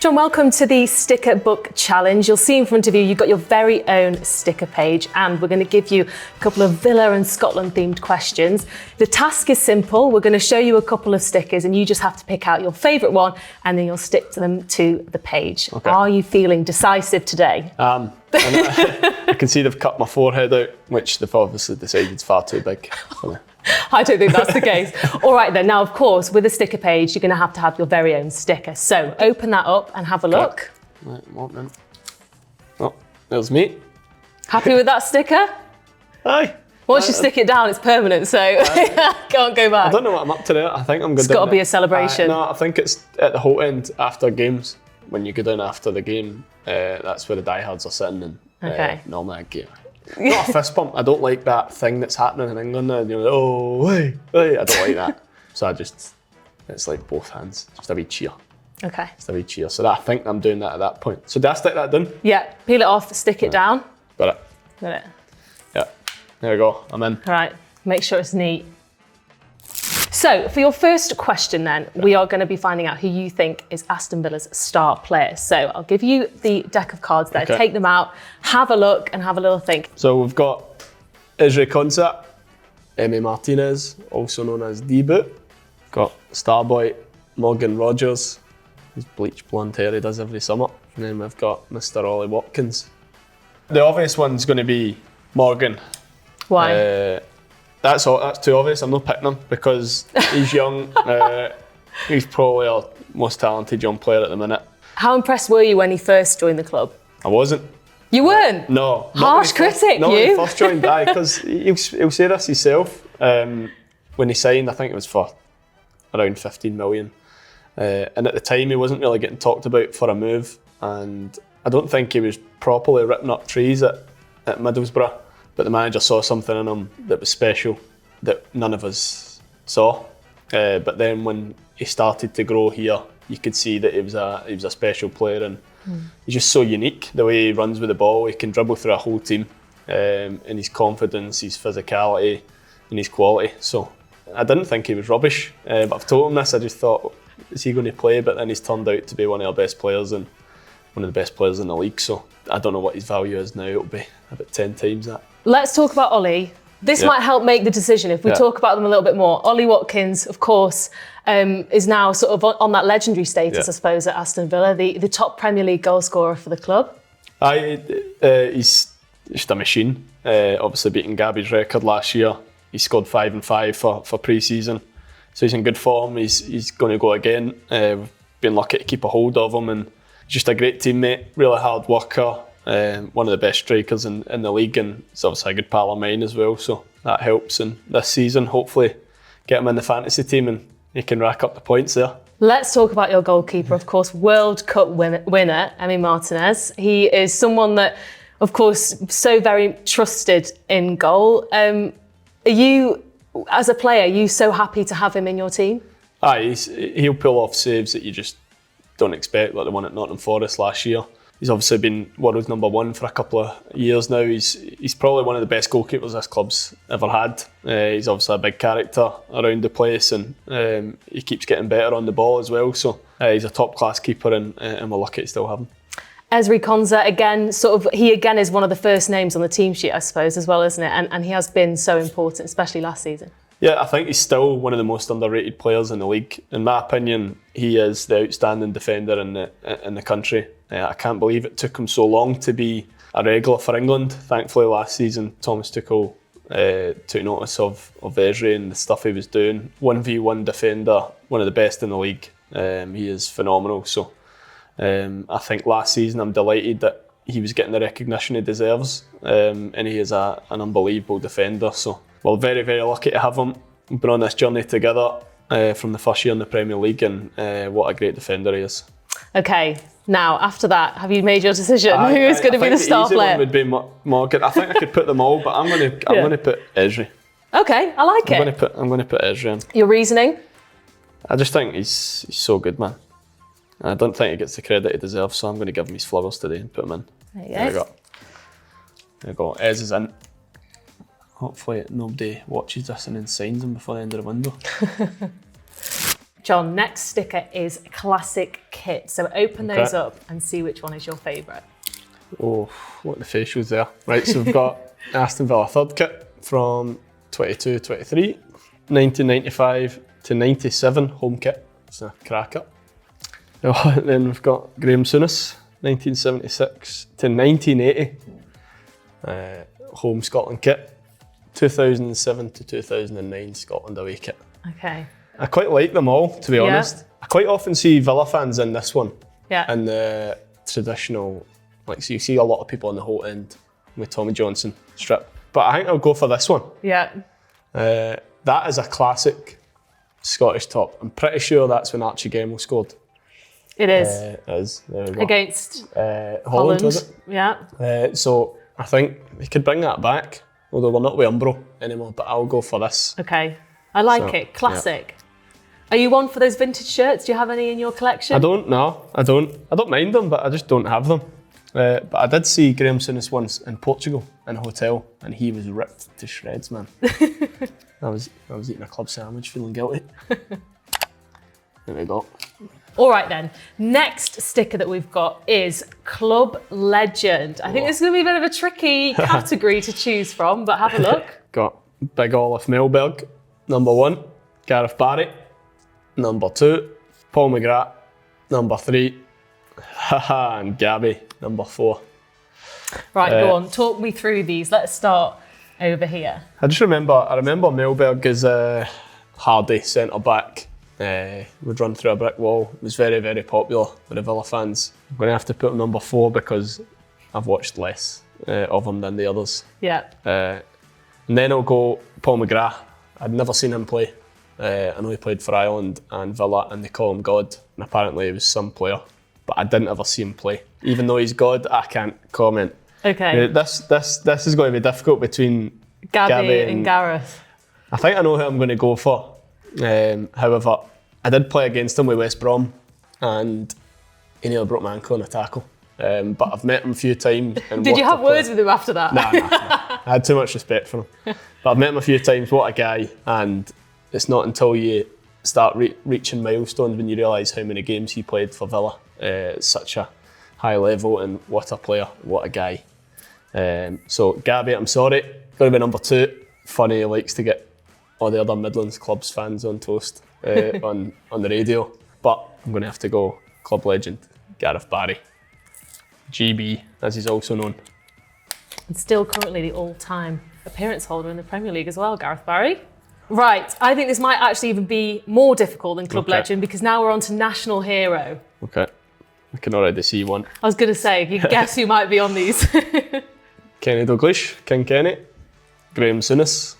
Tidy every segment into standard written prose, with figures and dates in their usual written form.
John, welcome to the Sticker Book Challenge. You'll see in front of you, you've got your very own sticker page, and we're going to give you a couple of Villa and Scotland themed questions. The task is simple. We're going to show you a couple of stickers and you just have to pick out your favourite one and then you'll stick them to the page. Okay. Are you feeling decisive today? I can see they've cut my forehead out, which they've obviously decided is far too big for me. I don't think that's the case. All right then, now of course, with a sticker page, you're going to have your very own sticker. So open that up and have a look. Right, one minute. Oh, there's me. Happy with that sticker? Aye. Once you stick it down, it's permanent, so can't go back. I don't know what I'm up to there. I think I'm good. It's got to be a celebration. No, I think it's at the whole end after games. When you go down after the game, that's where the diehards are sitting, and normally I get not a fist bump. I don't like that thing that's happening in England now. You're like, oh, hey, hey. I don't like that. So it's like both hands, just a wee cheer. Okay. Just a wee cheer. So I think I'm doing that at that point. So did I stick that down? Yeah, peel it off, stick it down. Got it. Got it. Yeah, there we go, I'm in. All right, make sure it's neat. So for your first question then, we are going to be finding out who you think is Aston Villa's star player. So I'll give you the deck of cards there, take them out, have a look and have a little think. So we've got Isri Konsa, Emi Martinez, also known as D-Boot. Got Starboy, Morgan Rogers, his bleach blonde hair he does every summer. And then we've got Mr. Ollie Watkins. The obvious one's going to be Morgan. Why? That's too obvious. I'm not picking him because he's young. He's probably our most talented young player at the minute. How impressed were you when he first joined the club? I wasn't. You weren't? No. Harsh critic, not you? When he first joined, because he'll say this himself. When he signed, I think it was for around 15 million. And at the time, he wasn't really getting talked about for a move. And I don't think he was properly ripping up trees at Middlesbrough. But the manager saw something in him that was special that none of us saw. But then when he started to grow here, you could see that he was a special player, and he's just so unique. The way he runs with the ball, he can dribble through a whole team, and his confidence, his physicality, and his quality. So I didn't think he was rubbish. But I've told him this. I just thought, is he going to play? But then he's turned out to be one of our best players and one of the best players in the league. So I don't know what his value is now. It'll be about 10 times that. Let's talk about Ollie. This might help make the decision if we talk about them a little bit more. Ollie Watkins, of course, is now sort of on that legendary status, I suppose, at Aston Villa, the top Premier League goal scorer for the club. He's just a machine. Obviously beating Gabby's record last year. He scored 5 and 5 for pre-season. So he's in good form. He's going to go again. We've been lucky to keep a hold of him, and just a great teammate, really hard worker. One of the best strikers in the league, and it's obviously a good pal of mine as well, so that helps. And this season, hopefully get him in the fantasy team and he can rack up the points there. Let's talk about your goalkeeper, of course, World Cup winner, Emi Martinez. He is someone that, of course, so very trusted in goal. Are you, as a player, are you so happy to have him in your team? He'll pull off saves that you just don't expect, like the one at Nottingham Forest last year. He's obviously been world #1 for a couple of years now. He's probably one of the best goalkeepers this club's ever had. He's obviously a big character around the place, and he keeps getting better on the ball as well. So he's a top class keeper, and we're lucky to still have him. Ezri Konsa, again, he is one of the first names on the team sheet, I suppose, as well, isn't it? And he has been so important, especially last season. Yeah, I think he's still one of the most underrated players in the league. In my opinion, he is the outstanding defender in the country. I can't believe it took him so long to be a regular for England. Thankfully, last season, Thomas Tuchel took notice of Ezri and the stuff he was doing. 1v1 defender, one of the best in the league. He is phenomenal. So I think last season, I'm delighted that he was getting the recognition he deserves. And he is an unbelievable defender. So we're very, very lucky to have him. We've been on this journey together from the first year in the Premier League, and what a great defender he is. Okay, now after that, have you made your decision? Who is going to be the star player? I think the easy one would be Morgan. I think I could put them all, but I'm going to put Ezri. Okay, I like it. I'm going to put Ezri in. Your reasoning? I just think he's so good, man. I don't think he gets the credit he deserves, so I'm going to give him his flowers today and put him in. There you go. There you go. Ez is in. Hopefully nobody watches this and then signs him before the end of the window. John, next sticker is classic kit. So open those up and see which one is your favourite. Oh, what the facials there. Right, so we've got Aston Villa third kit from 22-23, 1995 to 97 home kit. It's a cracker. Then we've got Graham Souness, 1976 to 1980, home Scotland kit. 2007 to 2009 Scotland away kit. Okay. I quite like them all, to be honest. I quite often see Villa fans in this one. Yeah. And the traditional, like, so you see a lot of people on the whole end with Tommy Johnson strip. But I think I'll go for this one. Yeah. That is a classic Scottish top. I'm pretty sure that's when Archie Gemmill scored. It is. It is. There we go. Against Holland, was it? Yeah. So I think we could bring that back, although we're not with Umbro anymore, but I'll go for this. Okay. I like it. Classic. Yeah. Are you one for those vintage shirts? Do you have any in your collection? I don't mind them, but I just don't have them. But I did see Graham Souness once in Portugal in a hotel, and he was ripped to shreds, man. I was eating a club sandwich, feeling guilty. There we go. All right then. Next sticker that we've got is Club Legend. I think this is going to be a bit of a tricky category to choose from, but have a look. Got Big Olaf Melberg, number 1. Gareth Barry, number 2. Paul McGrath, number 3. And Gabby, number 4. Right, go on. Talk me through these. Let's start over here. I remember Melberg as a hardy centre-back. Would run through a brick wall. It was very, very popular with the Villa fans. I'm going to have to put him number 4 because I've watched less of him than the others. Yeah. And then I'll go Paul McGrath. I'd never seen him play. I know he played for Ireland and Villa, and they call him God. And apparently he was some player, but I didn't ever see him play. Even though he's God, I can't comment. Okay. This is going to be difficult between Gabby and Gareth. I think I know who I'm going to go for. However, I did play against him with West Brom, and he nearly broke my ankle on a tackle. But I've met him a few times. Did you have words with him after that? Nah. I had too much respect for him. But I've met him a few times. What a guy! And it's not until you start reaching milestones when you realise how many games he played for Villa. It's such a high level, and what a player, what a guy. So Gabby, I'm sorry, got to be number 2. Funny, he likes to get all the other Midlands clubs fans on toast on the radio, but I'm going to have to go Club Legend, Gareth Barry. GB, as he's also known. And still currently the all-time appearance holder in the Premier League as well, Gareth Barry. Right, I think this might actually even be more difficult than Club Legend, because now we're on to National Hero. Okay, I can already see one. I was going to say, you guess who might be on these? Kenny Dalglish, King Kenny, Graham Souness,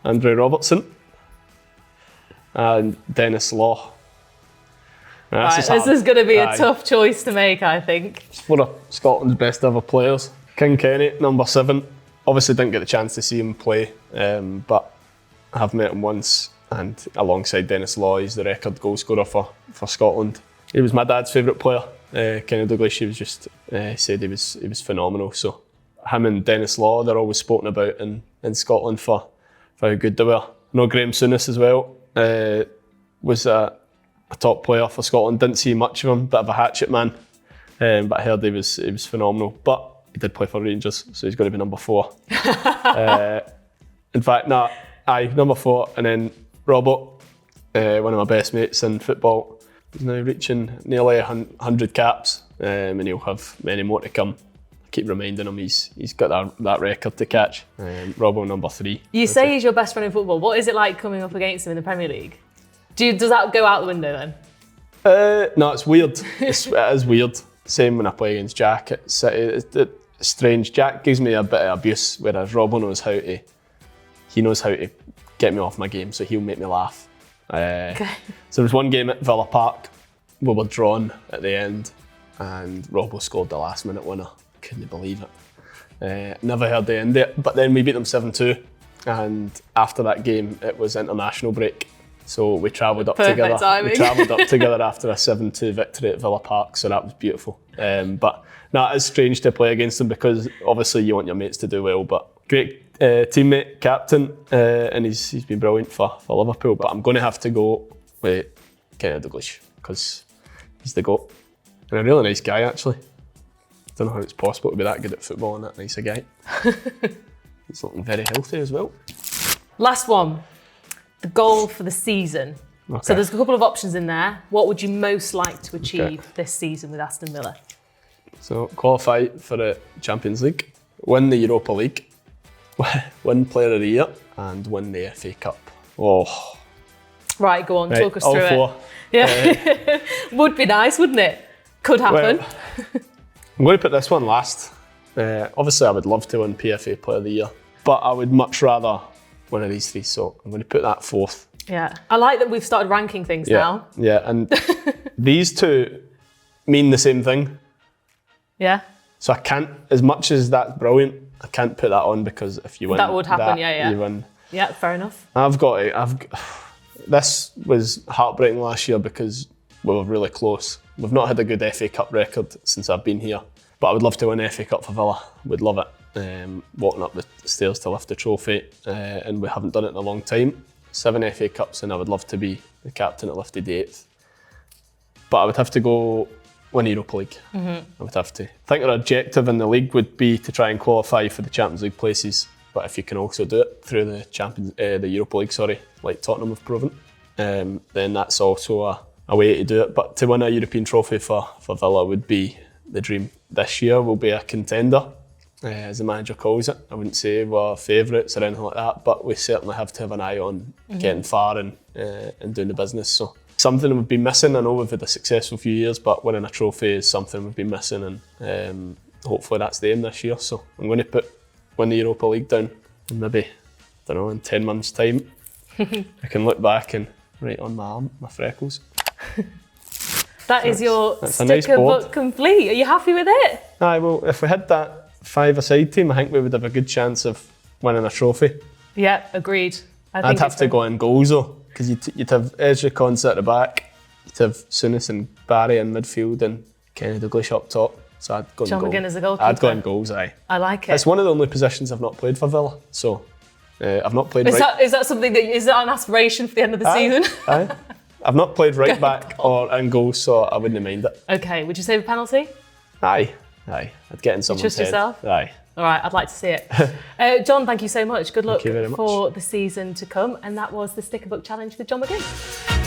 Andrew Robertson, and Dennis Law. Right, this is going to be a tough choice to make, I think. It's one of Scotland's best ever players. King Kenny, number 7. Obviously didn't get the chance to see him play, but I have met him once, and alongside Dennis Law, he's the record goal scorer for Scotland. He was my dad's favourite player. Kenny Dalglish, he was just said he was phenomenal. So him and Dennis Law, they're always spoken about in Scotland for how good they were. I know Graham Souness as well was a top player for Scotland. Didn't see much of him, bit of a hatchet man, but I heard he was phenomenal. But he did play for Rangers, so he's going to be number 4. In fact, number 4, and then Robert, one of my best mates in football. He's now reaching nearly 100 caps, and he'll have many more to come. I keep reminding him he's got that record to catch. Robbo, number 3. You say he's your best friend in football. What is it like coming up against him in the Premier League? Does that go out the window then? No, it's weird. It is weird. Same when I play against Jack at City. It's strange. Jack gives me a bit of abuse, whereas Robbo knows how to get me off my game, so he'll make me laugh. So there was one game at Villa Park. We were drawn at the end, and Robbo scored the last minute winner. Couldn't believe it. Never heard the end of it, but then we beat them 7-2, and after that game it was international break, so we travelled up together. Timing. We travelled up together after a 7-2 victory at Villa Park, so that was beautiful. But no, it's strange to play against them because obviously you want your mates to do well, but great teammate, captain, and he's been brilliant for Liverpool. But I'm going to have to go with Kenny Dalglish because he's the GOAT. And a really nice guy, actually. I don't know how it's possible to be that good at football and that nice a guy. He's looking very healthy as well. Last one, the goal for the season. Okay. So there's a couple of options in there. What would you most like to achieve this season with Aston Villa? So qualify for the Champions League, win the Europa League, win Player of the Year, and win the FA Cup. Oh. Right, go on, Right, talk us all through four. it. Yeah, would be nice, wouldn't it? Could happen. Well, I'm going to put this one last. Obviously, I would love to win PFA Player of the Year, but I would much rather one of these three. So I'm going to put that fourth. Yeah, I like that we've started ranking things now. Yeah, and these two mean the same thing. Yeah. So I can't, as much as that's brilliant, I can't put that on because if you win that would happen, yeah. you win. Yeah, fair enough. This was heartbreaking last year because we were really close. We've not had a good FA Cup record since I've been here, but I would love to win FA Cup for Villa. Would love it. Walking up the stairs to lift the trophy, and we haven't done it in a long time. 7 FA Cups, and I would love to be the captain that lifted the 8th. But I would have to go win Europa League. I would have to. I think our objective in the league would be to try and qualify for the Champions League places. But if you can also do it through the Europa League, like Tottenham have proven, then that's also a way to do it. But to win a European trophy for Villa would be the dream. This year we'll be a contender, as the manager calls it. I wouldn't say we're favourites or anything like that, but we certainly have to have an eye on getting far and doing the business. So something we've been missing. I know we've had a successful few years, but winning a trophy is something we've been missing, and hopefully that's the aim this year. So I'm going to win the Europa League down, and maybe, I don't know, in 10 months' time, I can look back and write on my arm, my freckles. That is your that's a nice sticker board. book complete. Are you happy with it? Aye, well, if we had that 5-a-side team, I think we would have a good chance of winning a trophy. Yeah, agreed. I'd have to go in goals though, because you'd have Ezra Konsa at the back, you'd have Souness and Barry in midfield, and Kenny Dalglish up top. So I'd go in John goal. McGinn as a goalkeeper. I'd go in goals, aye. I like it. It's one of the only positions I've not played for Villa, so I've not played Is that something is that an aspiration for the end of the season? Aye. I've not played right back or in goal, so I wouldn't mind it. Okay, would you save a penalty? Aye. I'd get in someone's trust head. yourself? Aye. All right, I'd like to see it. John, thank you so much. Good luck Thank you very much. for the season to come. And that was the Sticker Book Challenge with John McGinn.